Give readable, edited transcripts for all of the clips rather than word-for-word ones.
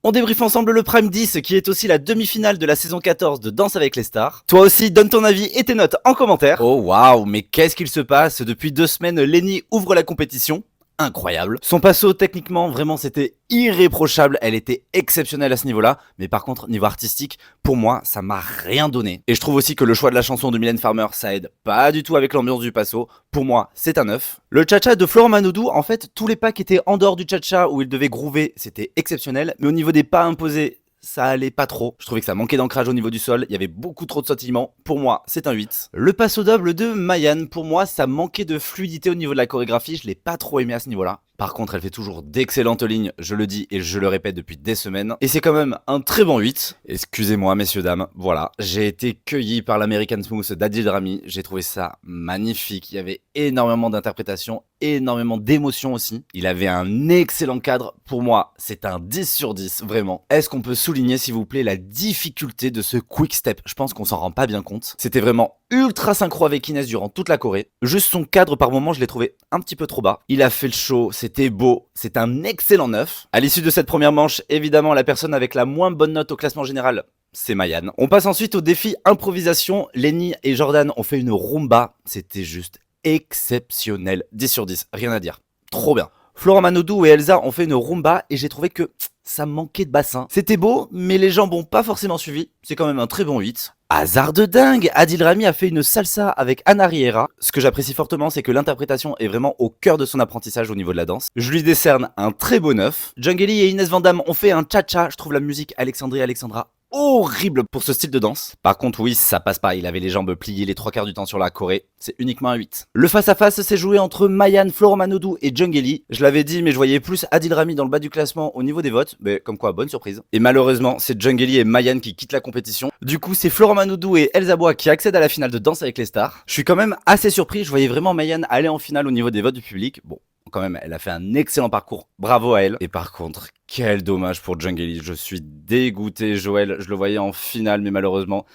On débriefe ensemble le Prime 10 qui est aussi la demi-finale de la saison 14 de Danse avec les stars. Toi aussi, donne ton avis et tes notes en commentaire. Oh waouh, mais qu'est-ce qu'il se passe? Depuis 2 semaines, Lenny ouvre la compétition. Incroyable. Son passo, techniquement, vraiment, c'était irréprochable. Elle était exceptionnelle à ce niveau-là. Mais par contre, niveau artistique, pour moi, ça m'a rien donné. Et je trouve aussi que le choix de la chanson de Mylène Farmer, ça aide pas du tout avec l'ambiance du passo. Pour moi, c'est un 9. Le cha-cha de Florent Manodou, en fait, tous les pas qui étaient en dehors du cha-cha où il devait groover, c'était exceptionnel. Mais au niveau des pas imposés, ça allait pas trop. Je trouvais que ça manquait d'ancrage au niveau du sol, il y avait beaucoup trop de sautillements. Pour moi, c'est un 8. Le passo double de Mayan, pour moi, ça manquait de fluidité au niveau de la chorégraphie, je l'ai pas trop aimé à ce niveau-là. Par contre, elle fait toujours d'excellentes lignes, je le dis et je le répète depuis des semaines. Et c'est quand même un très bon 8. Excusez-moi, messieurs, dames, voilà. J'ai été cueilli par l'American Smooth d'Adil Rami, j'ai trouvé ça magnifique. Il y avait énormément d'interprétations, énormément d'émotions aussi. Il avait un excellent cadre, pour moi, c'est un 10 sur 10, vraiment. Est-ce qu'on peut souligner, s'il vous plaît, la difficulté de ce quick step? Je pense qu'on s'en rend pas bien compte. C'était vraiment ultra synchro avec Inès durant toute la Corée. Juste son cadre, par moment, je l'ai trouvé un petit peu trop bas. Il a fait le show, c'était beau, c'est un excellent 9. À l'issue de cette première manche, évidemment, la personne avec la moins bonne note au classement général, c'est Mayan. On passe ensuite au défi improvisation. Lenny et Jordan ont fait une rumba. C'était juste exceptionnel. 10 sur 10, rien à dire. Trop bien. Florent Manodou et Elsa ont fait une rumba et j'ai trouvé que ça manquait de bassin. C'était beau, mais les jambes n'ont pas forcément suivi. C'est quand même un très bon 8. Hasard de dingue, Adil Rami a fait une salsa avec Ana Riera. Ce que j'apprécie fortement, c'est que l'interprétation est vraiment au cœur de son apprentissage au niveau de la danse. Je lui décerne un très beau 9. Jungeli et Inès Van Damme ont fait un cha-cha. Je trouve la musique Alexandra horrible pour ce style de danse. Par contre, oui, ça passe pas. Il avait les jambes pliées les 3 quarts du temps sur la Corée. C'est uniquement un 8. Le face-à-face s'est joué entre Mayan, Florent Manodou et Jungeli. Je l'avais dit, mais je voyais plus Adil Rami dans le bas du classement au niveau des votes. Mais comme quoi, bonne surprise. Et malheureusement, c'est Jungeli et Mayan qui quittent la compétition. Du coup, c'est Florent Manodou et Elsa Bois qui accèdent à la finale de Danse avec les stars. Je suis quand même assez surpris. Je voyais vraiment Mayan aller en finale au niveau des votes du public. Bon, quand même, elle a fait un excellent parcours. Bravo à elle. Et par contre, quel dommage pour Jungeli. Je suis dégoûté, Joël. Je le voyais en finale, mais malheureusement,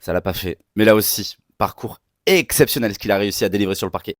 ça l'a pas fait. Mais là aussi, parcours exceptionnel ce qu'il a réussi à délivrer sur le parquet.